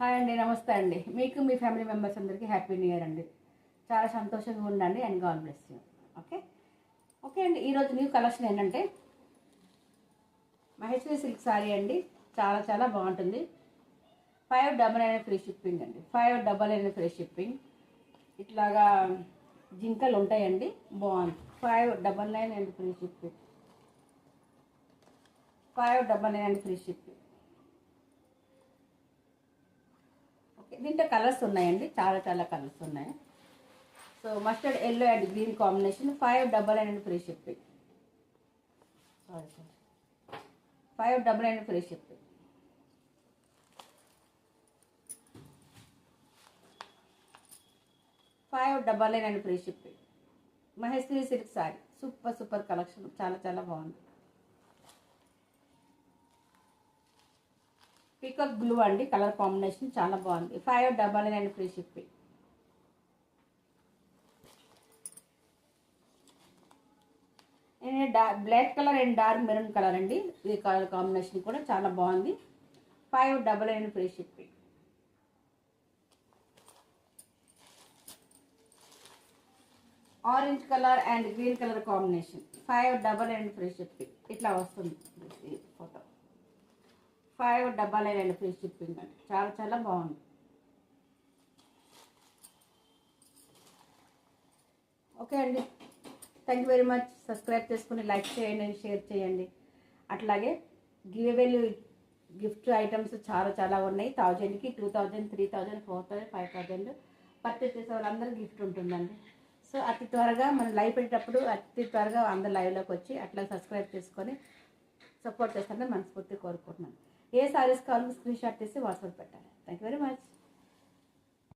Hi అండి, నమస్తే అండి. మీకు మీ ఫ్యామిలీ మెంబర్స్ అందరికీ హ్యాపీ న్యూ ఇయర్ అండి. చాలా సంతోషంగా ఉండండి and God bless you. Okay okay అండి. ఈరోజు న్యూ కలెక్షన్ ఏంటంటే మహేశ్వరి సిల్క్ సారీ అండి. చాలా చాలా బాగుంటుంది. 599 ఫ్రీ షిప్పింగ్ అండి. 599 ఫ్రీ షిప్పింగ్. ఇట్లాగా జింకలు ఉంటాయండి, బాగుంది. 599 and free shipping. 599 and free shipping. దీంట్లో కలర్స్ ఉన్నాయండి, చాలా చాలా కలర్స్ ఉన్నాయి. So mustard yellow and green combination. 599 free shipping. 599 free shipping. 599 free shipping. Maheshwari silk sari super super collection, చాలా చాలా బాగుంది. పీకాక్ బ్లూ అండి, కలర్ కాంబినేషన్ చాలా బాగుంది. 599 ఫ్రీ షిప్పింగ్. Black colour and dark maroon colour అండి. ఈ కలర్ కాంబినేషన్ కూడా చాలా బాగుంది. 599 free shipping. Orange colour and green colour combination. 599 free shipping. ఇట్లా వస్తుంది ఈ ఫోటో. 599 ఫ్రీ షిప్పింగ్ అండి. చాలా చాలా బాగుంది. ఓకే అండి, thank you very much. Subscribe చేసుకుని లైక్ చేయండి, షేర్ చేయండి. అట్లాగే గివ్ అవేలు గిఫ్ట్ ఐటమ్స్ చాలా చాలా ఉన్నాయి. 1000కి 2000, 3000, 4000, 5000 పర్చేస్ చేసే వాళ్ళందరూ గిఫ్ట్ ఉంటుందండి. సో అతి త్వరగా మనం లైవ్ పెట్టేటప్పుడు అతి త్వరగా అందరు లైవ్లోకి వచ్చి అట్లా సబ్స్క్రైబ్ చేసుకొని సపోర్ట్ చేస్తారని మనస్ఫూర్తి కోరుకుంటున్నాను. ఏ సారీస్ కావాలని స్క్రీన్ షాట్ తీసి వాట్సాప్ పెట్టాలి. Thank you very much.